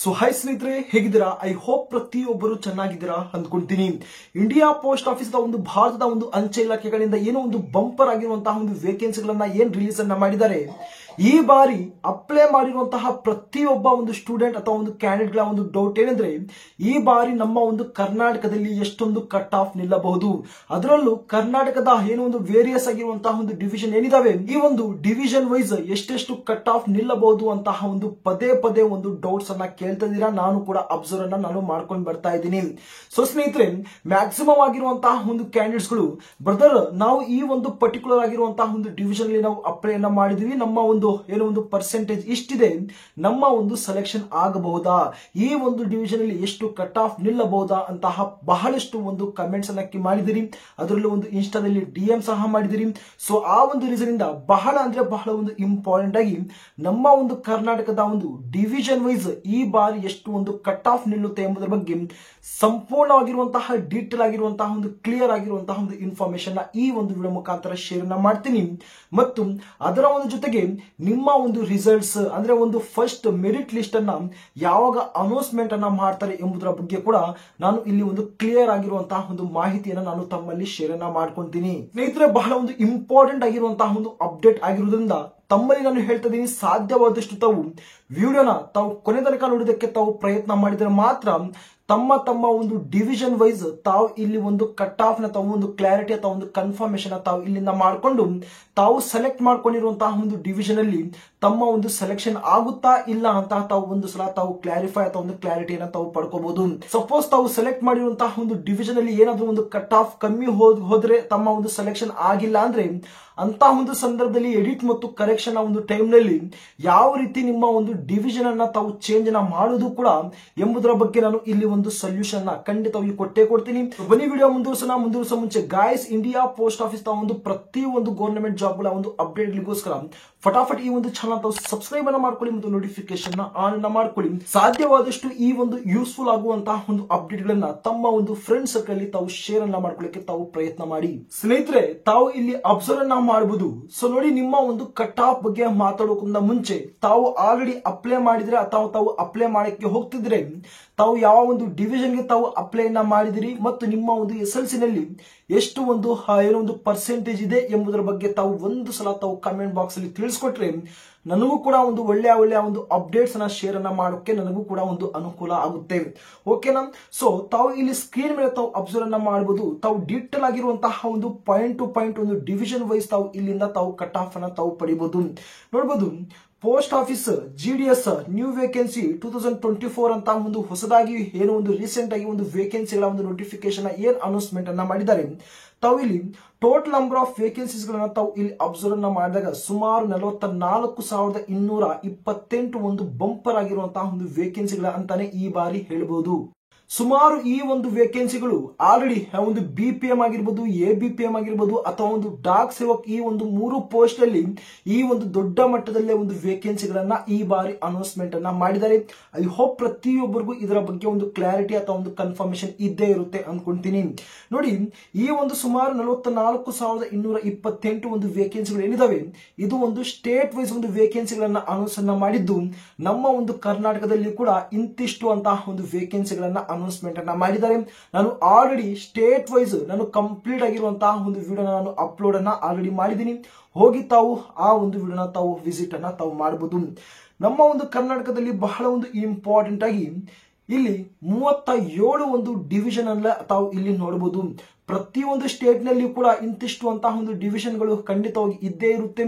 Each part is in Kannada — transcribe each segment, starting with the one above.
ಸೊ ಹಾಯ್ ಸ್ನೇಹಿತರೆ, ಹೇಗಿದ್ದೀರಾ? ಐ ಹೋಪ್ ಪ್ರತಿಯೊಬ್ಬರು ಚೆನ್ನಾಗಿದ್ದೀರಾ ಅಂದ್ಕೊಂತೀನಿ. ಇಂಡಿಯಾ ಪೋಸ್ಟ್ ಆಫೀಸ್ ಒಂದು ಭಾರತದ ಒಂದು ಅಂಚೆ ಇಲಾಖೆಗಳಿಂದ ಏನೋ ಒಂದು ಬಂಪರ್ ಆಗಿರುವಂತಹ ಒಂದು ವೇಕೆನ್ಸಿಗಳನ್ನ ರಿಲೀಸ್ ಅನ್ನ ಮಾಡಿದ್ದಾರೆ. ಈ ಬಾರಿ ಅಪ್ಲೈ ಮಾಡಿರುವಂತಹ ಪ್ರತಿಯೊಬ್ಬ ಒಂದು ಸ್ಟೂಡೆಂಟ್ ಅಥವಾ ಒಂದು ಕ್ಯಾಂಡಿಡೇಟ್ ಗಳ ಒಂದು ಡೌಟ್ ಏನಂದ್ರೆ, ಈ ಬಾರಿ ನಮ್ಮ ಒಂದು ಕರ್ನಾಟಕದಲ್ಲಿ ಎಷ್ಟೊಂದು ಕಟ್ ಆಫ್ ನಿಲ್ಲಬಹುದು, ಅದರಲ್ಲೂ ಕರ್ನಾಟಕದ ಏನೋ ಒಂದು ವೇರಿಯಸ್ ಆಗಿರುವಂತಹ ಒಂದು ಡಿವಿಷನ್ ಏನಿದಾವೆ, ಈ ಒಂದು ಡಿವಿಷನ್ ವೈಸ್ ಎಷ್ಟೆಷ್ಟು ಕಟ್ ಆಫ್ ನಿಲ್ಲಬಹುದು ಅಂತಹ ಒಂದು ಪದೇ ಪದೇ ಒಂದು ಡೌಟ್ಸ್ ಅನ್ನ ಕೇಳ್ತಾ ಇದ್ದೀರಾ. ನಾನು ಕೂಡ ಅಬ್ಸರ್ವ್ ಅನ್ನ ನಾನು ಮಾಡ್ಕೊಂಡು ಬರ್ತಾ ಇದ್ದೀನಿ. ಸೊ ಸ್ನೇಹಿತರೆ, ಮ್ಯಾಕ್ಸಿಮಮ್ ಆಗಿರುವಂತಹ ಒಂದು ಕ್ಯಾಂಡಿಡೇಟ್ಸ್ ಗಳು, ಬ್ರದರ್ ನಾವು ಈ ಒಂದು ಪರ್ಟಿಕ್ಯುಲರ್ ಆಗಿರುವಂತಹ ಒಂದು ಡಿವಿಷನ್ ಅಲ್ಲಿ ನಾವು ಅಪ್ಲೈ ಅನ್ನ ಮಾಡಿದೀವಿ, ನಮ್ಮ ಒಂದು ಏನೋ ಒಂದು ಪರ್ಸೆಂಟೇಜ್ ಇಷ್ಟಿದೆ, ನಮ್ಮ ಒಂದು ಸೆಲೆಕ್ಷನ್ ಆಗಬಹುದಾ, ಈ ಒಂದು ಡಿವಿಷನ್ ಅಲ್ಲಿ ಎಷ್ಟು ಕಟ್ ಆಫ್ ನಿಲ್ಲಬಹುದಾ ಅಂತಹ ಬಹಳಷ್ಟು ಒಂದು ಕಮೆಂಟ್ಸ್ ಅನ್ನ ಮಾಡಿದಿರಿ. ಅದರಲ್ಲೂ ಒಂದು ಇನ್ಸ್ಟಾದಲ್ಲಿ ಡಿಎಂ ಸಹ ಮಾಡಿದಿರಿ. ಸೊ ಆ ಒಂದು ರೀಸನ್ ಇಂದ ಬಹಳ ಒಂದು ಇಂಪಾರ್ಟೆಂಟ್ ಆಗಿ ನಮ್ಮ ಒಂದು ಕರ್ನಾಟಕದ ಒಂದು ಡಿವಿಷನ್ ವೈಸ್ ಈ ಬಾರಿ ಎಷ್ಟು ಒಂದು ಕಟ್ ಆಫ್ ನಿಲ್ಲುತ್ತೆ ಎಂಬುದರ ಬಗ್ಗೆ ಸಂಪೂರ್ಣವಾಗಿರುವಂತಹ ಡೀಟೇಲ್ ಆಗಿರುವಂತಹ ಒಂದು ಕ್ಲಿಯರ್ ಆಗಿರುವಂತಹ ಒಂದು ಇನ್ಫಾರ್ಮೇಶನ್ ಈ ಒಂದು ವಿಡಿಯೋ ಮುಖಾಂತರ ಶೇರ್ ಮಾಡ್ತೀನಿ. ಮತ್ತು ಅದರ ಒಂದು ಜೊತೆಗೆ ನಿಮ್ಮ ಒಂದು ರಿಸಲ್ಟ್ಸ್ ಅಂದ್ರೆ ಒಂದು ಫಸ್ಟ್ ಮೆರಿಟ್ ಲಿಸ್ಟ್ ಅನ್ನ ಯಾವಾಗ ಅನೌನ್ಸ್ಮೆಂಟ್ ಅನ್ನ ಮಾಡ್ತಾರೆ ಎಂಬುದರ ಬಗ್ಗೆ ಕೂಡ ನಾನು ಇಲ್ಲಿ ಒಂದು ಕ್ಲಿಯರ್ ಆಗಿರುವಂತಹ ಒಂದು ಮಾಹಿತಿಯನ್ನು ನಾನು ತಮ್ಮಲ್ಲಿ ಶೇರ್ ಮಾಡ್ಕೊಂತೀನಿ. ಸ್ನೇಹಿತರೆ, ಬಹಳ ಒಂದು ಇಂಪಾರ್ಟೆಂಟ್ ಆಗಿರುವಂತಹ ಒಂದು ಅಪ್ಡೇಟ್ ಆಗಿರುವುದರಿಂದ ತಮ್ಮಲ್ಲಿ ನಾನು ಹೇಳ್ತಾ ಇದ್ದೀನಿ, ಸಾಧ್ಯವಾದಷ್ಟು ತಾವು ವಿಡಿಯೋನ ತಾವು ಕೊನೆ ತನಕ ನೋಡೋದಕ್ಕೆ ತಾವು ಪ್ರಯತ್ನ ಮಾಡಿದರೆ ಮಾತ್ರ ತಮ್ಮ ಒಂದು ಡಿವಿಷನ್ ವೈಸ್ ತಾವು ಇಲ್ಲಿ ಒಂದು ಕಟ್ ಆಫ್ ನ ತಾವು ಒಂದು ಕ್ಲಾರಿಟಿ ಅಥವಾ ಒಂದು ಕನ್ಫರ್ಮೇಶನ್ ತಾವು ಇಲ್ಲಿಂದ ಮಾಡಿಕೊಂಡು ತಾವು ಸೆಲೆಕ್ಟ್ ಮಾಡ್ಕೊಂಡಿರುವಂತಹ ಒಂದು ಡಿವಿಷನ್ ಅಲ್ಲಿ ತಮ್ಮ ಒಂದು ಸೆಲೆಕ್ಷನ್ ಆಗುತ್ತಾ ಇಲ್ಲ ಅಂತ ತಾವು ಒಂದು ಸಲ ತಾವು ಕ್ಲಾರಿಫೈ ಅಥವಾ ಒಂದು ಕ್ಲಾರಿಟಿಯನ್ನು ತಾವು ಪಡ್ಕೋಬಹುದು. ಸಪೋಸ್ ತಾವು ಸೆಲೆಕ್ಟ್ ಮಾಡಿರುವಂತಹ ಒಂದು ಡಿವಿಷನ್ ಅಲ್ಲಿ ಏನಾದ್ರೂ ಒಂದು ಕಟ್ ಆಫ್ ಕಮ್ಮಿ ಹೋದ್ರೆ ತಮ್ಮ ಒಂದು ಸೆಲೆಕ್ಷನ್ ಆಗಿಲ್ಲ ಅಂದ್ರೆ ಅಂತ ಒಂದು ಸಂದರ್ಭದಲ್ಲಿ ಎಡಿಟ್ ಮತ್ತು ಕರೆಕ್ಷನ್ ಒಂದು ಟೈಮ್ ನಲ್ಲಿ ಯಾವ ರೀತಿ ನಿಮ್ಮ ಒಂದು ಡಿವಿಷನ್ ಅನ್ನ ತಾವು ಚೇಂಜ್ ಮಾಡೋದು ಕೂಡ ಎಂಬುದರ ಬಗ್ಗೆ ನಾನು ಇಲ್ಲಿ ಒಂದು ಸೊಲ್ಯೂಷನ್ ಖಂಡಿತವಾಗಿ ಕೊಟ್ಟೇ ಕೊಡ್ತೀನಿ. ಬನ್ನಿ ವಿಡಿಯೋ ಮುಂದುವರಿಸೋ ಮುಂಚೆ ಗಾಯ್ಸ್, ಇಂಡಿಯಾ ಪೋಸ್ಟ್ ಆಫೀಸ್ ಒಂದು ಪ್ರತಿ ಒಂದು ಗವರ್ನಮೆಂಟ್ ಜಾಬ್ ಗಳ ಒಂದು ಅಪ್ಡೇಟ್ ಗೋಸ್ಕರ ಫಟಾಫಟ್ ಈ ಒಂದು ಚಾನಲ್ ತಾವು ಸಬ್ಸ್ಕ್ರೈಬ್ ಅನ್ನ ಮಾಡ್ಕೊಳ್ಳಿ ಮತ್ತು ನೋಟಿಫಿಕೇಶನ್ ಆನ್ ಅನ್ನ ಮಾಡ್ಕೊಳ್ಳಿ. ಸಾಧ್ಯವಾದಷ್ಟು ಈ ಒಂದು ಯೂಸ್ಫುಲ್ ಆಗುವಂತಹ ಒಂದು ಅಪ್ಡೇಟ್ ಗಳನ್ನ ತಮ್ಮ ಒಂದು ಫ್ರೆಂಡ್ ಸರ್ಕಲ್ ಅಲ್ಲಿ ತಾವು ಶೇರ್ ಅನ್ನ ಮಾಡ್ಕೊಳ್ಳಿಕ್ಕೆ ತಾವು ಪ್ರಯತ್ನ ಮಾಡಿ. ಸ್ನೇಹಿತರೆ, ತಾವು ಇಲ್ಲಿ ಅಬ್ಸರ್ವ್ ಅನ್ನ ಮಾಡಬಹುದು. ಸೊ ನೋಡಿ, ನಿಮ್ಮ ಒಂದು ಕಟ್ ಆಫ್ ಬಗ್ಗೆ ಮಾತಾಡೋಕ್ಕಿಂತ ಮುಂಚೆ ತಾವು ಆಲ್ರೆಡಿ ಅಪ್ಲೈ ಮಾಡಿದ್ರೆ ಅಥವಾ ತಾವು ಅಪ್ಲೈ ಮಾಡಕ್ಕೆ ಹೋಗ್ತಿದ್ರೆ ತಾವು ಯಾವ ಒಂದು ಡಿವಿಷನ್ ಗೆ ತಾವು ಅಪ್ಲೈ ಮಾಡಿದಿರಿ ಮತ್ತು ನಿಮ್ಮ ಒಂದು SLC ನಲ್ಲಿ ಎಷ್ಟು ಒಂದು ಏನೋ ಒಂದು ಪರ್ಸೆಂಟೇಜ್ ಇದೆ ಎಂಬುದರ ಬಗ್ಗೆ ತಾವು ಒಂದು ಸಲ ತಾವು ಕಮೆಂಟ್ ಬಾಕ್ಸ್ ಅಲ್ಲಿ ತಿಳಿಸ್ಕೊಟ್ರೆ ನನಗೂ ಕೂಡ ಒಂದು ಒಳ್ಳೆಯ ಒಂದು ಅಪ್ಡೇಟ್ಸ್ ಅನ್ನ ಶೇರ್ ಅನ್ನ ಮಾಡೋಕೆ ನನಗೂ ಕೂಡ ಒಂದು ಅನುಕೂಲ ಆಗುತ್ತೆ. ಓಕೆನಾ? ಸೊ ತಾವು ಇಲ್ಲಿ ಸ್ಕ್ರೀನ್ ಮೇಲೆ ತಾವು ಅಬ್ಸರ್ವ್ ಅನ್ನ ಮಾಡಬಹುದು. ತಾವು ಡೀಟೇಲ್ ಆಗಿರುವಂತಹ ಒಂದು ಪಾಯಿಂಟ್ ಟು ಪಾಯಿಂಟ್ ಒಂದು ಡಿವಿಷನ್ ವೈಸ್ ತಾವು ಇಲ್ಲಿಂದ ತಾವು ಕಟ್ ಆಫ್ ಅನ್ನ ತಾವು ಪಡಿಬಹುದು. ನೋಡಬಹುದು, post office GDS new vacancy 2024 ಅಂತ ಒಂದು ಹೊಸದಾಗಿ ಏನೋ ಒಂದು ರೀಸೆಂಟ್ ಆಗಿ ಒಂದು ವೇಕೆನ್ಸಿಗಳ ಒಂದು ನೋಟಿಫಿಕೇಶನ್ ಏನ್ ಅನೌನ್ಸ್ಮೆಂಟ್ ಅನ್ನ ಮಾಡಿದ್ದಾರೆ. ತಾವು ಇಲ್ಲಿ ಟೋಟಲ್ ನಂಬರ್ ಆಫ್ ವೇಕೆನ್ಸೀಸ್ ಗಳನ್ನ ತಾವು ಇಲ್ಲಿ ಅಬ್ಸರ್ವ್ ಅನ್ನ ಮಾಡಿದಾಗ ಸುಮಾರು 44,228 ಒಂದು ಬಂಪರ್ ಆಗಿರುವಂತಹ ಒಂದು ವೇಕೆನ್ಸಿಗಳ ಅಂತಾನೆ ಈ ಬಾರಿ ಹೇಳಬಹುದು. ಸುಮಾರು ಈ ಒಂದು ವೇಕೆನ್ಸಿಗಳು ಆಲ್ರೆಡಿ ಒಂದು BPM ಆಗಿರ್ಬೋದು, ABPM ಆಗಿರ್ಬೋದು ಅಥವಾ ಒಂದು ಡಾಕ್ ಸೇವಕ್, ಈ ಒಂದು 3 ಪೋಸ್ಟ್ ಅಲ್ಲಿ ಈ ಒಂದು ದೊಡ್ಡ ಮಟ್ಟದಲ್ಲೇ ಒಂದು ವೇಕೆನ್ಸಿಗಳನ್ನ ಈ ಬಾರಿ ಅನೌನ್ಸ್ಮೆಂಟ್ ಅನ್ನ ಮಾಡಿದ್ದಾರೆ. ಐ ಹೋಪ್ ಪ್ರತಿಯೊಬ್ಬರಿಗೂ ಇದರ ಬಗ್ಗೆ ಒಂದು ಕ್ಲಾರಿಟಿ ಅಥವಾ ಒಂದು ಕನ್ಫರ್ಮೇಶನ್ ಇದ್ದೇ ಇರುತ್ತೆ ಅನ್ಕೊಂತೀನಿ. ನೋಡಿ, ಈ ಒಂದು ಸುಮಾರು 44,228 ಒಂದು ವೇಕೆನ್ಸಿಗಳು ಏನಿದಾವೆ, ಇದು ಒಂದು ಸ್ಟೇಟ್ ವೈಸ್ ಒಂದು ವೇಕೆನ್ಸಿಗಳನ್ನ ಅನೌನ್ಸ್ ಅನ್ನ ಮಾಡಿದ್ದು, ನಮ್ಮ ಒಂದು ಕರ್ನಾಟಕದಲ್ಲಿ ಕೂಡ ಇಂತಿಷ್ಟು ಅಂತ ಒಂದು ವೇಕೆನ್ಸಿಗಳನ್ನ ಅನೌನ್ಸ್ಮೆಂಟ್ ಅನ್ನ ಮಾಡಿದ್ದಾರೆ. ನಾನು ಆಲ್ರೆಡಿ ಸ್ಟೇಟ್ ವೈಸ್ ನಾನು ಕಂಪ್ಲೀಟ್ ಆಗಿರುವಂತಹ ಒಂದು ವಿಡಿಯೋನ ನಾನು ಅಪ್ಲೋಡ್ ಅನ್ನ ಆಲ್ರೆಡಿ ಮಾಡಿದ್ದೀನಿ. ಹೋಗಿ ತಾವು ಆ ಒಂದು ವಿಡಿಯೋನ ತಾವು ವಿಸಿಟ್ ಅನ್ನ ತಾವು ಮಾಡಬಹುದು. ನಮ್ಮ ಒಂದು ಕರ್ನಾಟಕದಲ್ಲಿ ಬಹಳ ಒಂದು ಇಂಪಾರ್ಟೆಂಟ್ ಆಗಿ ಇಲ್ಲಿ 37 ಒಂದು ಡಿವಿಷನ್ ಅನ್ನ ತಾವು ಇಲ್ಲಿ ನೋಡಬಹುದು. ಪ್ರತಿಯೊಂದು ಸ್ಟೇಟ್ ನಲ್ಲಿ ಕೂಡ ಇಂತಿಷ್ಟು ಅಂತಹ ಒಂದು ಡಿವಿಷನ್ ಗಳು ಖಂಡಿತವಾಗಿ ಇದ್ದೇ ಇರುತ್ತೆ.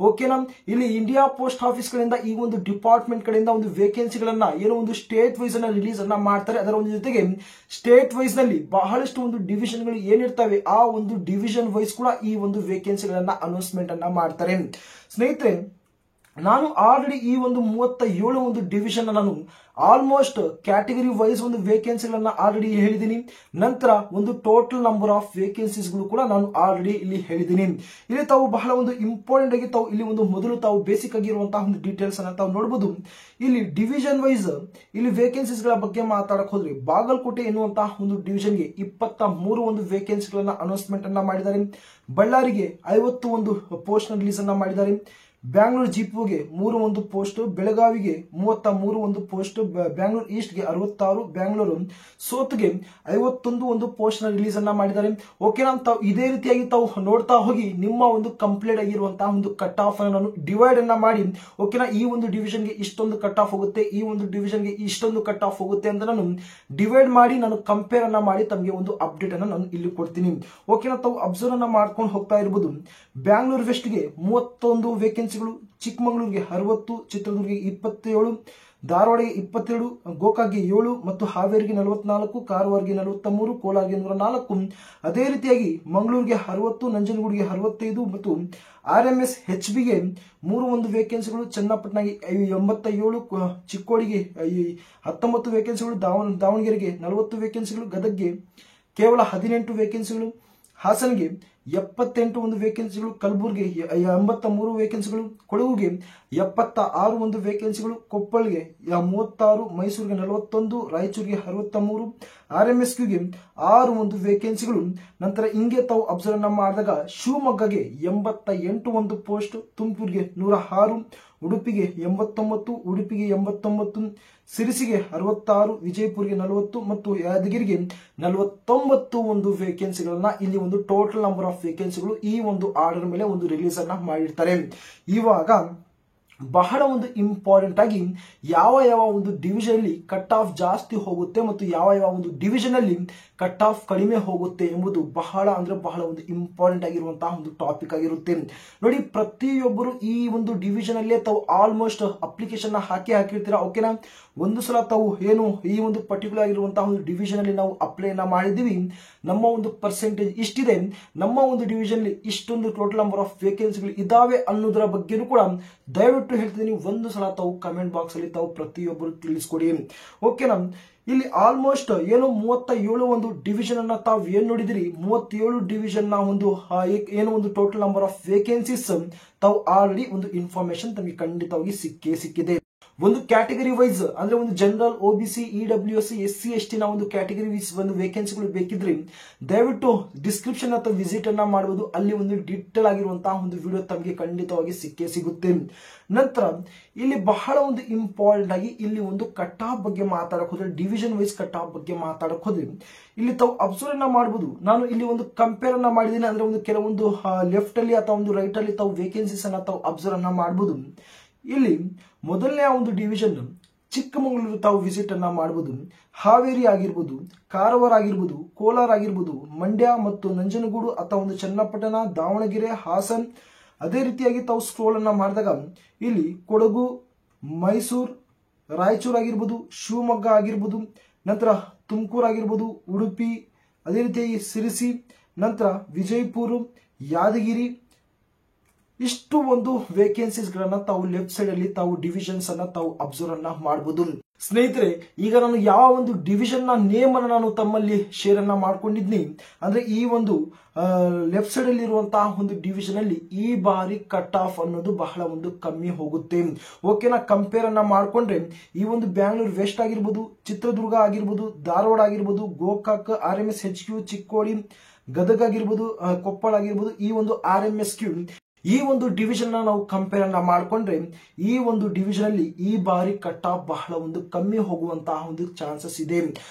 ಓಕೆನಾ? ಇಲ್ಲಿ ಇಂಡಿಯಾ ಪೋಸ್ಟ್ ಆಫೀಸ್ ಗಳಿಂದ ಈ ಒಂದು ಡಿಪಾರ್ಟ್ಮೆಂಟ್ ಕಡೆಯಿಂದ ಒಂದು ವೇಕೆನ್ಸಿಗಳನ್ನ ಏನೋ ಒಂದು ಸ್ಟೇಟ್ ವೈಸ್ ಅನ್ನ ರಿಲೀಸ್ ಅನ್ನ ಮಾಡ್ತಾರೆ. ಅದರ ಒಂದು ಜೊತೆಗೆ ಸ್ಟೇಟ್ ವೈಸ್ ನಲ್ಲಿ ಬಹಳಷ್ಟು ಒಂದು ಡಿವಿಷನ್ ಗಳು ಏನಿರ್ತವೆ ಆ ಒಂದು ಡಿವಿಷನ್ ವೈಸ್ ಕೂಡ ಈ ಒಂದು ವೇಕೆನ್ಸಿಗಳನ್ನ ಅನೌನ್ಸ್ಮೆಂಟ್ ಅನ್ನ ಮಾಡ್ತಾರೆ. ಸ್ನೇಹಿತರೆ, ನಾನು ಆಲ್ರೆಡಿ ಈ ಒಂದು 37 ಒಂದು ಡಿವಿಷನ್ ನಾನು ಆಲ್ಮೋಸ್ಟ್ ಕ್ಯಾಟಗರಿ ವೈಸ್ ಒಂದು ವೇಕೆನ್ಸಿಗಳನ್ನ ಆಲ್ರೆಡಿ ಹೇಳಿದ್ದೀನಿ. ನಂತರ ಒಂದು ಟೋಟಲ್ ನಂಬರ್ ಆಫ್ ವೇಕೆನ್ಸೀಸ್ಗಳು ಕೂಡ ನಾನು ಆಲ್ರೆಡಿ ಇಲ್ಲಿ ಹೇಳಿದ್ದೀನಿ. ಇಲ್ಲಿ ತಾವು ಬಹಳ ಒಂದು ಇಂಪಾರ್ಟೆಂಟ್ ಆಗಿ ತಾವು ಇಲ್ಲಿ ಒಂದು ಮೊದಲು ತಾವು ಬೇಸಿಕ್ ಆಗಿರುವಂತಹ ಒಂದು ಡೀಟೇಲ್ಸ್ ಅನ್ನ ತಾವು ನೋಡಬಹುದು. ಇಲ್ಲಿ ಡಿವಿಷನ್ ವೈಸ್ ಇಲ್ಲಿ ವೇಕೆನ್ಸೀಸ್ಗಳ ಬಗ್ಗೆ ಮಾತಾಡಕ್ ಹೋದ್ರೆ ಬಾಗಲಕೋಟೆ ಎನ್ನುವಂತಹ ಒಂದು ಡಿವಿಷನ್ಗೆ 23 ಒಂದು ವೇಕೆನ್ಸಿಗಳನ್ನ ಅನೌನ್ಸ್ಮೆಂಟ್ ಅನ್ನ ಮಾಡಿದ್ದಾರೆ. ಬಳ್ಳಾರಿಗೆ 50 ಒಂದು ಪೋಸ್ಟ್ ರಿಲೀಸ್ ಅನ್ನ ಮಾಡಿದ್ದಾರೆ. ಬ್ಯಾಂಗ್ಳೂರ್ ಜಿಪಿಒಗೆ 3 ಒಂದು ಪೋಸ್ಟ್, ಬೆಳಗಾವಿಗೆ 33 ಒಂದು ಪೋಸ್ಟ್, ಬ್ಯಾಂಗ್ಳೂರ್ ಈಸ್ಟ್ಗೆ 66, ಬ್ಯಾಂಗ್ಳೂರು ಸೌತ್ಗೆ 51 ಒಂದು ಪೋಸ್ಟ್ ನ ರಿಲೀಸ್ ಅನ್ನ ಮಾಡಿದ್ದಾರೆ. ಓಕೆನಾ, ತಾವು ಇದೇ ರೀತಿಯಾಗಿ ತಾವು ನೋಡ್ತಾ ಹೋಗಿ ನಿಮ್ಮ ಒಂದು ಕಂಪ್ಲೀಟ್ ಆಗಿರುವಂತಹ ಒಂದು ಕಟ್ ಆಫ್ ಅನ್ನು ನಾನು ಡಿವೈಡ್ ಅನ್ನ ಮಾಡಿ, ಓಕೆನಾ, ಈ ಒಂದು ಡಿವಿಷನ್ಗೆ ಇಷ್ಟೊಂದು ಕಟ್ ಆಫ್ ಹೋಗುತ್ತೆ, ಈ ಒಂದು ಡಿವಿಷನ್ಗೆ ಇಷ್ಟೊಂದು ಕಟ್ ಆಫ್ ಹೋಗುತ್ತೆ ಅಂತ ನಾನು ಡಿವೈಡ್ ಮಾಡಿ ನಾನು ಕಂಪೇರ್ ಅನ್ನ ಮಾಡಿ ತಮಗೆ ಒಂದು ಅಪ್ಡೇಟ್ ಅನ್ನ ನಾನು ಇಲ್ಲಿ ಕೊಡ್ತೀನಿ. ಓಕೆನಾ, ತಾವು ಅಬ್ಸರ್ವ್ ಅನ್ನ ಮಾಡ್ಕೊಂಡು ಹೋಗ್ತಾ ಇರಬಹುದು. ಬ್ಯಾಂಗ್ಳೂರ್ ವೆಸ್ಟ್ಗೆ 31 ವೇಕೆನ್ಸಿಗಳು, ಚಿಕ್ಕಮಗಳೂರಿಗೆ 60, ಚಿತ್ರದುರ್ಗಗೆ 27, ಧಾರವಾಡಗೆ 22, ಗೋಕಾಕ್ಗೆ 7 ಮತ್ತು ಹಾವೇರಿಗೆ 44, ಕಾರವಾರ್ಗೆ 43, ಕೋಲಾರ್ಗೆ 104. ಅದೇ ರೀತಿಯಾಗಿ ಮಂಗಳೂರಿಗೆ 60, ನಂಜನಗೂಡಿಗೆ 65 ಮತ್ತು RMS HBಗೆ 3 ಒಂದು ವೇಕೆನ್ಸಿಗಳು, ಚನ್ನಪಟ್ಟಣಗೆ 87, ಚಿಕ್ಕೋಡಿಗೆ 19 ವೇಕೆನ್ಸಿಗಳು, ದಾವಣಗೆರೆಗೆ 40 ವೇಕೆನ್ಸಿಗಳು, ಗದಗ್ಗೆ ಕೇವಲ 18 ವೇಕೆನ್ಸಿಗಳು, ಹಾಸನ್ಗೆ 78 ಒಂದು ವೇಕೆನ್ಸಿಗಳು, ಕಲಬುರ್ಗಿ 83 ವೇಕೆನ್ಸಿಗಳು, ಕೊಡಗುಗೆ 76 ಒಂದು ವೇಕೆನ್ಸಿಗಳು, ಕೊಪ್ಪಳ್ಗೆ 36, ಮೈಸೂರಿಗೆ 41, ರಾಯಚೂರಿಗೆ 63, RMSQಗೆ 6 ಒಂದು ವೇಕೆನ್ಸಿಗಳು. ನಂತರ ಹಿಂಗೆ ತಾವು ಅಬ್ಸರ್ವ್ ಮಾಡಿದಾಗ ಶಿವಮೊಗ್ಗಗೆ 88 ಒಂದು ಪೋಸ್ಟ್, ತುಮಕೂರಿಗೆ 106, ಉಡುಪಿಗೆ 89, ಉಡುಪಿಗೆ 89, ಸಿರಿಸಿಗೆ 66, ವಿಜಯಪುರಿಗೆ 40 ಮತ್ತು ಯಾದಗಿರಿಗೆ 49 ಒಂದು ವೇಕೆನ್ಸಿಗಳನ್ನ ಇಲ್ಲಿ ಒಂದು ಟೋಟಲ್ ನಂಬರ್ ಆಫ್ ವೇಕೆನ್ಸಿಗಳು ಈ ಒಂದು ಆರ್ಡರ್ ಮೇಲೆ ಒಂದು ರಿಲೀಸ್ ಅನ್ನ ಮಾಡಿರ್ತಾರೆ. ಇವಾಗ ಬಹಳ ಒಂದು ಇಂಪಾರ್ಟೆಂಟ್ ಆಗಿ ಯಾವ ಯಾವ ಒಂದು ಡಿವಿಷನ್ ಅಲ್ಲಿ ಕಟ್ ಆಫ್ ಜಾಸ್ತಿ ಹೋಗುತ್ತೆ ಮತ್ತು ಯಾವ ಯಾವ ಒಂದು ಡಿವಿಷನ್ ಅಲ್ಲಿ ಕಟ್ ಆಫ್ ಕಡಿಮೆ ಹೋಗುತ್ತೆ ಎಂಬುದು ಬಹಳ ಅಂದ್ರೆ ಬಹಳ ಒಂದು ಇಂಪಾರ್ಟೆಂಟ್ ಆಗಿರುವಂತಹ ಒಂದು ಟಾಪಿಕ್ ಆಗಿರುತ್ತೆ. ನೋಡಿ, ಪ್ರತಿಯೊಬ್ಬರು ಈ ಒಂದು ಡಿವಿಷನ್ ಅಲ್ಲೇ ತಾವು ಆಲ್ಮೋಸ್ಟ್ ಅಪ್ಲಿಕೇಶನ್ ಹಾಕಿರ್ತೀರಾ. ಓಕೆನಾ, ಒಂದು ಸಲ ತಾವು ಏನು ಈ ಒಂದು ಪರ್ಟಿಕ್ಯುಲರ್ ಆಗಿರುವಂತಹ ಒಂದು ಡಿವಿಷನ್ ಅಲ್ಲಿ ನಾವು ಅಪ್ಲೈ ಮಾಡಿದೀವಿ, ನಮ್ಮ ಒಂದು ಪರ್ಸೆಂಟೇಜ್ ಇಷ್ಟಿದೆ, ನಮ್ಮ ಒಂದು ಡಿವಿಷನ್ ಅಲ್ಲಿ ಇಷ್ಟೊಂದು ಟೋಟಲ್ ನಂಬರ್ ಆಫ್ ವೇಕೆನ್ಸಿಗಳು ಇದಾವೆ ಅನ್ನೋದರ ಬಗ್ಗೆನೂ ಕೂಡ ದಯವಿಟ್ಟು ಹೇಳ್ತಿದ್ದೀನಿ, ಒಂದು ಸಲ ತಾವು ಕಮೆಂಟ್ ಬಾಕ್ಸ್ ಅಲ್ಲಿ ತಾವು ಪ್ರತಿಯೊಬ್ಬರು ತಿಳಿಸ್ಕೊಡಿ. ಓಕೆನಾ, ಇಲ್ಲಿ ಆಲ್ಮೋಸ್ಟ್ ಏನು 37 ಒಂದು ಡಿವಿಷನ್ ಅನ್ನ ತಾವು ಏನ್ ನೋಡಿದಿರಿ, 37 ಡಿವಿಷನ್ ನ ಒಂದು ಏನು ಒಂದು ಟೋಟಲ್ ನಂಬರ್ ಆಫ್ ವೇಕೆನ್ಸೀಸ್ ತಾವು ಆಲ್ರೆಡಿ ಒಂದು ಇನ್ಫಾರ್ಮೇಶನ್ ತಮಗೆ ಖಂಡಿತವಾಗಿ ಸಿಕ್ಕಿದೆ. ಒಂದು ಕ್ಯಾಟಗರಿ ವೈಸ್ ಅಂದ್ರೆ ಒಂದು general, OBC, EWS, SC, ST ನ ಒಂದು ಕ್ಯಾಟಗರಿ ವೈಸ್ ಒಂದು ವೇಕೆನ್ಸಿಗಳು ಬೇಕಿದ್ರೆ ದಯವಿಟ್ಟು ಡಿಸ್ಕ್ರಿಪ್ಷನ್ ಅಥವಾ ವಿಸಿಟ್ ಅನ್ನ ಮಾಡಬಹುದು. ಅಲ್ಲಿ ಒಂದು ಡೀಟೇಲ್ ಆಗಿರುವಂತಹ ಒಂದು ವಿಡಿಯೋ ತಮಗೆ ಖಂಡಿತವಾಗಿ ಸಿಗುತ್ತೆ. ನಂತರ ಇಲ್ಲಿ ಬಹಳ ಒಂದು ಇಂಪಾರ್ಟೆಂಟ್ ಆಗಿ ಇಲ್ಲಿ ಒಂದು ಕಟ್ ಆಫ್ ಬಗ್ಗೆ ಮಾತಾಡಕ್ ಹೋದ್ರೆ, ಡಿವಿಷನ್ ವೈಸ್ ಕಟ್ ಆಫ್ ಬಗ್ಗೆ ಮಾತಾಡಕ್ ಹೋದ್ರೆ ಇಲ್ಲಿ ತಾವು ಅಬ್ಸರ್ವ್ ಅನ್ನ ಮಾಡಬಹುದು. ನಾನು ಇಲ್ಲಿ ಒಂದು ಕಂಪೇರ್ ಅನ್ನ ಮಾಡಿದ್ದೀನಿ, ಅಂದ್ರೆ ಒಂದು ಕೆಲವೊಂದು ಲೆಫ್ಟ್ ಅಲ್ಲಿ ಅಥವಾ ಒಂದು ರೈಟ್ ಅಲ್ಲಿ ತಾವು ವೇಕೆನ್ಸೀಸ್ ಅನ್ನ ತಾವು ಅಬ್ಸರ್ವ್ ಅನ್ನ ಮಾಡಬಹುದು. ಇಲ್ಲಿ ಮೊದಲನೇ ಒಂದು ಡಿವಿಷನ್ ಚಿಕ್ಕಮಗಳೂರು ತಾವು ವಿಸಿಟ್ ಅನ್ನ ಮಾಡಬಹುದು. ಹಾವೇರಿ ಆಗಿರ್ಬೋದು, ಕಾರವಾರ ಆಗಿರ್ಬೋದು, ಕೋಲಾರ ಆಗಿರ್ಬೋದು, ಮಂಡ್ಯ ಮತ್ತು ನಂಜನಗೂಡು ಅಥವಾ ಒಂದು ಚನ್ನಪಟ್ಟಣ, ದಾವಣಗೆರೆ, ಹಾಸನ್. ಅದೇ ರೀತಿಯಾಗಿ ತಾವು ಸ್ಕ್ರೋಲ್ ಅನ್ನ ಮಾಡಿದಾಗ ಇಲ್ಲಿ ಕೊಡಗು, ಮೈಸೂರು, ರಾಯಚೂರು ಆಗಿರ್ಬೋದು, ಶಿವಮೊಗ್ಗ ಆಗಿರ್ಬೋದು, ನಂತರ ತುಮಕೂರು ಆಗಿರ್ಬೋದು, ಉಡುಪಿ, ಅದೇ ರೀತಿಯಾಗಿ ಸಿರಿಸಿ, ನಂತರ ವಿಜಯಪುರ, ಯಾದಗಿರಿ, ಇಷ್ಟು ಒಂದು ವೇಕೆನ್ಸೀಸ್ ಗಳನ್ನ ತಾವು ಲೆಫ್ಟ್ ಸೈಡ್ ಅಲ್ಲಿ ತಾವು ಡಿವಿಷನ್ಸ್ ಅನ್ನ ತಾವು ಅಬ್ಸರ್ವ್ ಅನ್ನ ಮಾಡಬಹುದು. ಸ್ನೇಹಿತರೆ, ಈಗ ನಾನು ಯಾವ ಒಂದು ಡಿವಿಷನ್ ನ ನೇಮ್ ಅನ್ನ ನಾನು ತಮ್ಮಲ್ಲಿ ಶೇರ್ ಅನ್ನ ಮಾಡ್ಕೊಂಡಿದ್ನಿ, ಅಂದ್ರೆ ಈ ಒಂದು ಲೆಫ್ಟ್ ಸೈಡ್ ಅಲ್ಲಿ ಇರುವಂತಹ ಒಂದು ಡಿವಿಷನ್ ಅಲ್ಲಿ ಈ ಬಾರಿ ಕಟ್ ಆಫ್ ಅನ್ನೋದು ಬಹಳ ಒಂದು ಕಮ್ಮಿ ಹೋಗುತ್ತೆ. ಓಕೆನಾ, ಕಂಪೇರ್ ಅನ್ನ ಮಾಡ್ಕೊಂಡ್ರೆ ಈ ಒಂದು ಬ್ಯಾಂಗ್ಳೂರ್ ವೆಸ್ಟ್ ಆಗಿರ್ಬೋದು, ಚಿತ್ರದುರ್ಗ ಆಗಿರ್ಬೋದು, ಧಾರವಾಡ ಆಗಿರ್ಬೋದು, ಗೋಕಾಕ್, RMS HQ, ಚಿಕ್ಕೋಡಿ, ಗದಗ ಆಗಿರ್ಬೋದು, ಕೊಪ್ಪಳ ಆಗಿರ್ಬೋದು, ಈ ಒಂದು RMSQ ಈ ಒಂದು ಡಿವಿಷನ್ ನಾವು ಕಂಪೇರ್ ಅನ್ನ ಮಾಡ್ಕೊಂಡ್ರೆ ಈ ಒಂದು ಡಿವಿಷನ್ ಅಲ್ಲಿ ಈ ಬಾರಿ ಕಟ್ ಆಫ್ ಬಹಳ ಒಂದು ಕಮ್ಮಿ ಹೋಗುವಂತಹ ಒಂದು ಚಾನ್ಸಸ್ ಇದೆ.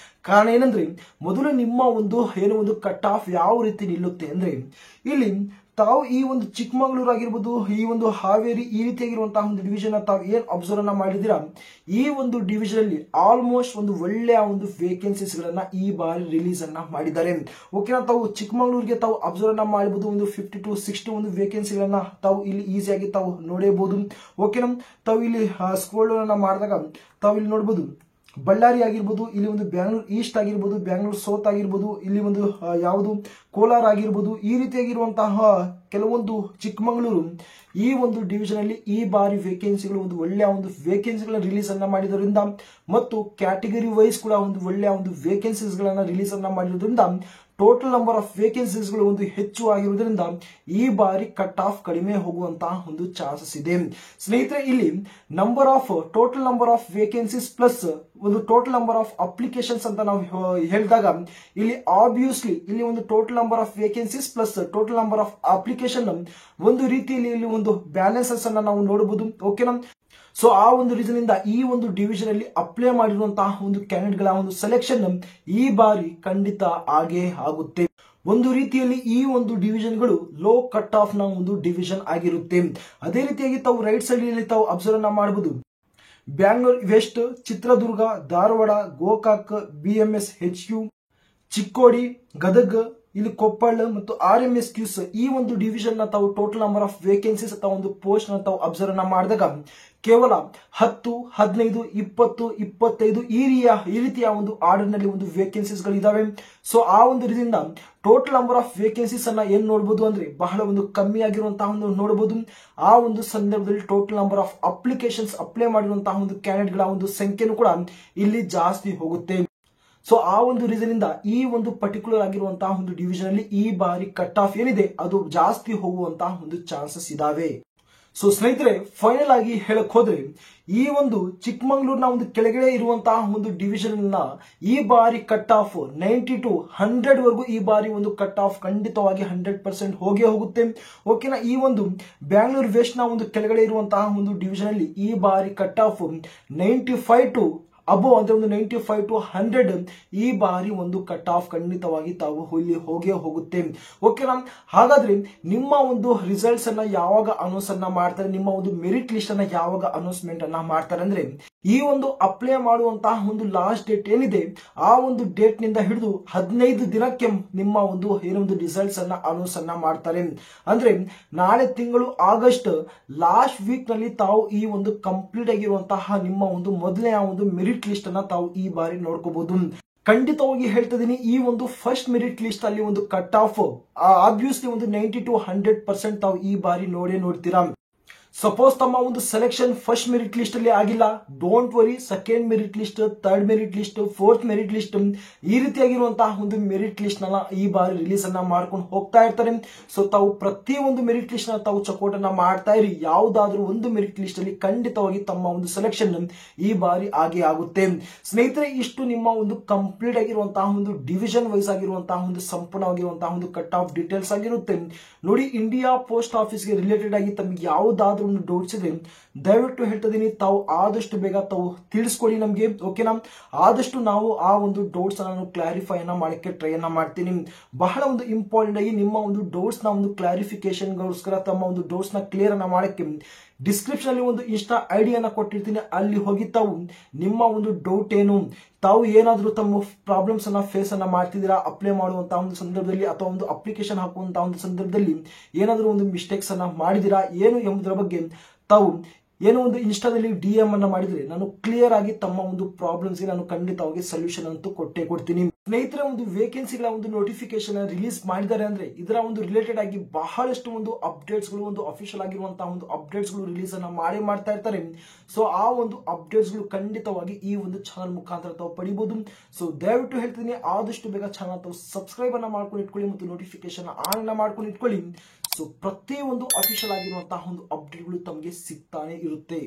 ಕಾರಣ ಏನಂದ್ರೆ, ಮೊದಲು ನಿಮ್ಮ ಒಂದು ಏನು ಒಂದು ಕಟ್ ಆಫ್ ಯಾವ ರೀತಿ ನಿಲ್ಲುತ್ತೆ ಅಂದ್ರೆ, ಇಲ್ಲಿ ತಾವು ಈ ಒಂದು ಚಿಕ್ಕಮಗಳೂರು ಆಗಿರ್ಬೋದು, ಈ ಒಂದು ಹಾವೇರಿ, ಈ ರೀತಿಯಾಗಿರುವಂತಹ ಒಂದು ಡಿವಿಷನ್ ತಾವು ಏನ್ ಅಬ್ಸರ್ವ್ ಅನ್ನ ಮಾಡಿದಿರಾ, ಈ ಒಂದು ಡಿವಿಷನ್ ಅಲ್ಲಿ ಆಲ್ಮೋಸ್ಟ್ ಒಂದು ಒಳ್ಳೆಯ ಒಂದು ವೇಕೆನ್ಸೀಸ್ ಗಳನ್ನ ಈ ಬಾರಿ ರಿಲೀಸ್ ಅನ್ನ ಮಾಡಿದ್ದಾರೆ. ಓಕೆನಾ, ತಾವು ಚಿಕ್ಕಮಗಳೂರಿಗೆ ತಾವು ಅಬ್ಸರ್ವ್ ಅನ್ನ ಮಾಡಬಹುದು, ಒಂದು 50 to 60 ಒಂದು ವೇಕೆನ್ಸಿಗಳನ್ನ ತಾವು ಇಲ್ಲಿ ಈಸಿಯಾಗಿ ತಾವು ನೋಡಬಹುದು. ಓಕೆನಾ, ತಾವು ಇಲ್ಲಿ ಸ್ಕ್ರೋಲ್ ಅನ್ನ ಮಾಡಿದಾಗ ತಾವು ಇಲ್ಲಿ ನೋಡಬಹುದು, ಬಳ್ಳಾರಿ ಆಗಿರ್ಬೋದು, ಇಲ್ಲಿ ಒಂದು ಬ್ಯಾಂಗ್ಳೂರ್ ಈಸ್ಟ್ ಆಗಿರ್ಬೋದು, ಬ್ಯಾಂಗ್ಳೂರ್ ಸೌತ್ ಆಗಿರ್ಬೋದು, ಇಲ್ಲಿ ಒಂದು ಯಾವುದು ಕೋಲಾರ ಆಗಿರ್ಬೋದು, ಈ ರೀತಿಯಾಗಿರುವಂತಹ ಕೆಲವೊಂದು ಚಿಕ್ಕಮಗಳೂರು ಈ ಒಂದು ಡಿವಿಷನ್ ಅಲ್ಲಿ ಈ ಬಾರಿ ವೇಕೆನ್ಸಿಗಳು ಒಂದು ಒಳ್ಳೆಯ ಒಂದು ವೇಕೆನ್ಸಿಗಳನ್ನ ರಿಲೀಸ್ ಅನ್ನ ಮಾಡಿದ್ರಿಂದ ಮತ್ತು ಕ್ಯಾಟಗರಿ ವೈಸ್ ಕೂಡ ಒಂದು ಒಳ್ಳೆಯ ಒಂದು ವೇಕೆನ್ಸೀಸ್ ಗಳನ್ನ ರಿಲೀಸ್ ಅನ್ನ ಮಾಡಿರೋದ್ರಿಂದ ಟೋಟಲ್ ನಂಬರ್ ಆಫ್ ವೇಕೆನ್ಸೀಸ್ ಗಳು ಒಂದು ಹೆಚ್ಚು ಆಗಿರುವುದರಿಂದ ಈ ಬಾರಿ ಕಟ್ ಆಫ್ ಕಡಿಮೆ ಹೋಗುವಂತಹ ಒಂದು ಚಾನ್ಸಸ್ ಇದೆ ಸ್ನೇಹಿತರೆ. ಇಲ್ಲಿ total number of vacancies plus ಒಂದು ಟೋಟಲ್ ನಂಬರ್ ಆಫ್ ಅಪ್ಲಿಕೇಶನ್ಸ್ ಅಂತ ನಾವು ಹೇಳಿದಾಗ ಇಲ್ಲಿ ಆಬ್ವಿಯಸ್ಲಿ ಇಲ್ಲಿ ಒಂದು total number of vacancies plus total number of application ಒಂದು ರೀತಿಯಲ್ಲಿ ಇಲ್ಲಿ ಒಂದು ಬ್ಯಾಲೆನ್ಸಸ್ ಅನ್ನ ನಾವು ನೋಡಬಹುದು. ಓಕೆನಾ. ಸೊ ಆ ಒಂದು ರೀಸನ್ ಇಂದ ಈ ಒಂದು ಡಿವಿಷನ್ ಅಲ್ಲಿ ಅಪ್ಲೈ ಮಾಡಿರುವಂತಹ ಒಂದು ಕ್ಯಾಂಡಿಡೇಟ್ ಗಳ ಒಂದು ಸೆಲೆಕ್ಷನ್ ಈ ಬಾರಿ ಖಂಡಿತ ಆಗೇ ಆಗುತ್ತೆ. ಒಂದು ರೀತಿಯಲ್ಲಿ ಈ ಒಂದು ಡಿವಿಷನ್ ಗಳು ಲೋ ಕಟ್ ಆಫ್ ನ ಒಂದು ಡಿವಿಷನ್ ಆಗಿರುತ್ತೆ. ಅದೇ ರೀತಿಯಾಗಿ ತಾವು ರೈಟ್ ಸೈಡ್ ಅಲ್ಲಿ ತಾವು ಅಬ್ಸರ್ವ್ ಮಾಡಬಹುದು. Bangalore West, Chitradurga, Dharwad, Gokak, BMS HQ, Chikkodi, Gadag, ಇಲ್ಲಿ ಕೊಪ್ಪಳ ಮತ್ತು RMSQs ಈ ಒಂದು ಡಿವಿಷನ್ ನ ತಾವು ಟೋಟಲ್ ನಂಬರ್ ಆಫ್ ವೇಕೆನ್ಸೀಸ್ ಅಥವಾ ಒಂದು ಪೋಸ್ಟ್ ನ ತಾವು ಅಬ್ಸರ್ವ್ ಮಾಡಿದಾಗ ಕೇವಲ 10, 15, 20, 25 ಈ ರೀತಿಯ ಒಂದು ಆರ್ಡರ್ ನಲ್ಲಿ ಒಂದು ವೇಕೆನ್ಸೀಸ್ ಗಳಿದಾವೆ. ಸೊ ಆ ಒಂದು ರೀತಿಯಿಂದ ಟೋಟಲ್ ನಂಬರ್ ಆಫ್ ವೇಕೆನ್ಸೀಸ್ ಅನ್ನ ಏನ್ ನೋಡಬಹುದು ಅಂದ್ರೆ ಬಹಳ ಒಂದು ಕಮ್ಮಿ ಆಗಿರುವಂತಹ ಒಂದು ನೋಡಬಹುದು. ಆ ಒಂದು ಸಂದರ್ಭದಲ್ಲಿ total number of applications apply ಮಾಡಿರುವಂತಹ ಒಂದು ಕ್ಯಾಂಡಿಡೇಟ್ ಗಳ ಒಂದು ಸಂಖ್ಯೆನೂ ಕೂಡ ಇಲ್ಲಿ ಜಾಸ್ತಿ ಹೋಗುತ್ತೆ. ಸೊ ಆ ಒಂದು ರೀಸನ್ ಇಂದ ಈ ಒಂದು ಪರ್ಟಿಕ್ಯುಲರ್ ಆಗಿರುವಂತಹ ಒಂದು ಡಿವಿಷನ್ ಅಲ್ಲಿ ಈ ಬಾರಿ ಕಟ್ ಆಫ್ ಏನಿದೆ ಅದು ಜಾಸ್ತಿ ಹೋಗುವಂತಹ ಒಂದು ಚಾನ್ಸಸ್ ಇದಾವೆ. ಸೊ ಸ್ನೇಹಿತರೆ, ಫೈನಲ್ ಆಗಿ ಹೇಳಕ್ ಹೋದ್ರೆ ಈ ಒಂದು ಚಿಕ್ಕಮಗಳೂರಿನ ಒಂದು ಕೆಳಗಡೆ ಇರುವಂತಹ ಒಂದು ಡಿವಿಷನ್ ನ ಈ ಬಾರಿ ಕಟ್ ಆಫ್ 90 to 100 ವರೆಗೂ ಈ ಬಾರಿ ಒಂದು ಕಟ್ ಆಫ್ ಖಂಡಿತವಾಗಿ 100% ಹೋಗೇ ಹೋಗುತ್ತೆ. ಓಕೆನಾ. ಈ ಒಂದು ಬ್ಯಾಂಗ್ಳೂರ್ ವೆಸ್ಟ್ ನ ಒಂದು ಕೆಳಗಡೆ ಇರುವಂತಹ ಒಂದು ಡಿವಿಷನ್ ಅಲ್ಲಿ ಈ ಬಾರಿ ಕಟ್ ಆಫ್ 95 to ಅಬೋ ಅಂದ್ರೆ ಒಂದು 95 to 100 ಈ ಬಾರಿ ಒಂದು ಕಟ್ ಆಫ್ ಖಂಡಿತವಾಗಿ ತಾವು ಇಲ್ಲಿ ಹೋಗೇ ಹೋಗುತ್ತೆ. ಓಕೆನಾ. ಹಾಗಾದ್ರೆ ನಿಮ್ಮ ಒಂದು ರಿಸಲ್ಟ್ಸ್ ಅನ್ನ ಯಾವಾಗ ಅನೌನ್ಸ್ ಅನ್ನ ಮಾಡ್ತಾರೆ, ನಿಮ್ಮ ಒಂದು ಮೆರಿಟ್ ಲಿಸ್ಟ್ ಅನ್ನ ಯಾವಾಗ ಅನೌನ್ಸ್ಮೆಂಟ್ ಅನ್ನ ಮಾಡ್ತಾರೆ ಅಂದ್ರೆ ಈ ಒಂದು ಅಪ್ಲೈ ಮಾಡುವಂತಹ ಒಂದು ಲಾಸ್ಟ್ ಡೇಟ್ ಏನಿದೆ ಆ ಒಂದು ಡೇಟ್ ನಿಂದ ಹಿಡಿದು 15 ದಿನಕ್ಕೆ ನಿಮ್ಮ ಒಂದು ಏನೊಂದು ರಿಸಲ್ಟ್ಸ್ ಅನ್ನ ಅನೌನ್ಸ್ ಅನ್ನ ಮಾಡ್ತಾರೆ. ಅಂದ್ರೆ ನಾಳೆ ತಿಂಗಳು ಆಗಸ್ಟ್ ಲಾಸ್ಟ್ ವೀಕ್ ನಲ್ಲಿ ತಾವು ಈ ಒಂದು ಕಂಪ್ಲೀಟ್ ಆಗಿರುವಂತಹ ನಿಮ್ಮ ಒಂದು ಮೊದಲನೇ ಒಂದು ಮೆರಿಟ್ ಲಿಸ್ಟ್ ಅನ್ನ ತಾವು ಈ ಬಾರಿ ನೋಡ್ಕೋಬಹುದು. ಖಂಡಿತವಾಗಿ ಹೇಳ್ತಾ ಇದೀನಿ, ಈ ಒಂದು ಫಸ್ಟ್ ಮೆರಿಟ್ ಲಿಸ್ಟ್ ಅಲ್ಲಿ ಒಂದು ಕಟ್ ಆಫ್ ಆಬ್ವಿಯಸ್ಲಿ ಒಂದು 90 to 100% ತಾವು ಈ ಬಾರಿ ನೋಡ್ತೀರಾ. ಸಪೋಸ್ ತಮ್ಮ ಒಂದು ಸೆಲೆಕ್ಷನ್ ಫಸ್ಟ್ ಮೆರಿಟ್ ಲಿಸ್ಟ್ ಅಲ್ಲಿ ಆಗಿಲ್ಲ, don't worry, second merit list, third merit list, fourth merit list ಈ ರೀತಿಯಾಗಿರುವಂತಹ ಒಂದು ಮೆರಿಟ್ ಲಿಸ್ಟ್ ನ ಈ ಬಾರಿ ರಿಲೀಸ್ ಅನ್ನ ಮಾಡ್ಕೊಂಡು ಹೋಗ್ತಾ ಇರ್ತಾರೆ. ಸೊ ತಾವು ಪ್ರತಿ ಒಂದು ಮೆರಿಟ್ ಲಿಸ್ಟ್ ನ ತಾವು ಚೆಕ್ಔಟ್ ಅನ್ನ ಮಾಡ್ತಾ ಇರಿ. ಯಾವುದಾದ್ರೂ ಒಂದು ಮೆರಿಟ್ ಲಿಸ್ಟ್ ಅಲ್ಲಿ ಖಂಡಿತವಾಗಿ ತಮ್ಮ ಒಂದು ಸೆಲೆಕ್ಷನ್ ಈ ಬಾರಿ ಆಗೇ ಆಗುತ್ತೆ. ಸ್ನೇಹಿತರೆ, ಇಷ್ಟು ನಿಮ್ಮ ಒಂದು ಕಂಪ್ಲೀಟ್ ಆಗಿರುವಂತಹ ಒಂದು ಡಿವಿಷನ್ ವೈಸ್ ಆಗಿರುವಂತಹ ಒಂದು ಸಂಪೂರ್ಣವಾಗಿರುವಂತಹ ಒಂದು ಕಟ್ ಆಫ್ ಡೀಟೇಲ್ಸ್ ಆಗಿರುತ್ತೆ. ನೋಡಿ, ಇಂಡಿಯಾ ಪೋಸ್ಟ್ ಆಫೀಸ್ಗೆ ರಿಲೇಟೆಡ್ ಆಗಿ ತಮಗೆ ಯಾವುದಾದ್ರೂ ಒಂದು ಡೌಟ್ಸ್ ಇದೆ ದಯವಿಟ್ಟು ಹೇಳ್ತಾ ಇದೀನಿ, ತಾವು ಆದಷ್ಟು ಬೇಗ ತಾವು ತಿಳಿಸ್ಕೊಡಿ ನಮ್ಗೆ. ಓಕೆನಾ. ಆದಷ್ಟು ನಾವು ಆ ಒಂದು ಡೌಟ್ಸ್ ನಾನು ಕ್ಲಾರಿಫೈ ಅನ್ನ ಮಾಡಕ್ಕೆ ಟ್ರೈ ಅನ್ನ ಮಾಡ್ತೀನಿ. ಬಹಳ ಒಂದು ಇಂಪಾರ್ಟೆಂಟ್ ಆಗಿ ನಿಮ್ಮ ಒಂದು ಡೌಟ್ಸ್ ನ ಒಂದು ಕ್ಲಾರಿಫಿಕೇಶನ್ ಗೋಸ್ಕರ ತಮ್ಮ ಒಂದು ಡೌಟ್ಸ್ ನ ಕ್ಲಿಯರ್ ಅನ್ನ ಮಾಡಕ್ಕೆ ಡಿಸ್ಕ್ರಿಪ್ಷನ್ ಅಲ್ಲಿ ಒಂದು ಇನ್ಸ್ಟಾ ID ಅನ್ನ ಕೊಟ್ಟಿರ್ತೀನಿ. ಅಲ್ಲಿ ಹೋಗಿ ತಾವು ನಿಮ್ಮ ಒಂದು ಡೌಟ್ ಏನು, ತಾವು ಏನಾದ್ರೂ ತಮ್ಮ ಪ್ರಾಬ್ಲಮ್ಸ್ ಅನ್ನ ಫೇಸ್ ಅನ್ನ ಮಾಡ್ತಿದ್ದೀರಾ ಅಪ್ಲೈ ಮಾಡುವಂತಹ ಒಂದು ಸಂದರ್ಭದಲ್ಲಿ ಅಥವಾ ಒಂದು ಅಪ್ಲಿಕೇಶನ್ ಹಾಕುವಂತಹ ಒಂದು ಸಂದರ್ಭದಲ್ಲಿ ಏನಾದ್ರೂ ಒಂದು ಮಿಸ್ಟೇಕ್ಸ್ ಅನ್ನ ಮಾಡಿದಿರಾ ಏನು ಎಂಬುದರ ಬಗ್ಗೆ ತಾವು ಏನೋ ಒಂದು ಇನ್ಸ್ಟಾದಲ್ಲಿ DM ಅನ್ನ ಮಾಡಿದ್ರೆ ನಾನು ಕ್ಲಿಯರ್ ಆಗಿ ತಮ್ಮ ಒಂದು ಪ್ರಾಬ್ಲಮ್ಸ್ ಗೆ ನಾನು ಖಂಡಿತವಾಗಿ ಸೊಲ್ಯೂಷನ್ ಅಂತೂ ಕೊಟ್ಟೇ ಕೊಡ್ತೀನಿ. ಸ್ನೇಹಿತರೆ, ಒಂದು ವೇಕೆನ್ಸಿಗಳ ಒಂದು ನೋಟಿಫಿಕೇಶನ್ ರಿಲೀಸ್ ಮಾಡಿದ್ದಾರೆ ಅಂದ್ರೆ ಇದರ ಒಂದು ರಿಲೇಟೆಡ್ ಆಗಿ ಬಹಳಷ್ಟು ಒಂದು ಅಪ್ಡೇಟ್ಸ್ ಗಳು, ಒಂದು ಅಫಿಷಿಯಲ್ ಆಗಿರುವಂತಹ ಒಂದು ಅಪ್ಡೇಟ್ಸ್ ಗಳು ರಿಲೀಸ್ ಅನ್ನ ಮಾಡ್ತಾ ಇರ್ತಾರೆ. ಸೊ ಆ ಒಂದು ಅಪ್ಡೇಟ್ಸ್ ಗಳು ಖಂಡಿತವಾಗಿ ಈ ಒಂದು ಚಾನಲ್ ಮುಖಾಂತರ ತಾವು ಪಡಿಬಹುದು. ಸೊ ದಯವಿಟ್ಟು ಹೇಳ್ತೀನಿ, ಆದಷ್ಟು ಬೇಗ ಚಾನಲ್ ತಾವು ಸಬ್ಸ್ಕ್ರೈಬ್ ಅನ್ನ ಮಾಡ್ಕೊಂಡು ಇಟ್ಕೊಳ್ಳಿ ಮತ್ತು ನೋಟಿಫಿಕೇಶನ್ ಆನ್ ಅನ್ನ ಮಾಡ್ಕೊಂಡು ಇಟ್ಕೊಳ್ಳಿ. ಸೊ ಪ್ರತಿ ಒಂದು ಅಫಿಷಿಯಲ್ ಆಗಿರುವಂತಹ ಒಂದು ಅಪ್ಡೇಟ್ ಗಳು ತಮಗೆ ಸಿಗ್ತಾನೆ ಇರುತ್ತೆ.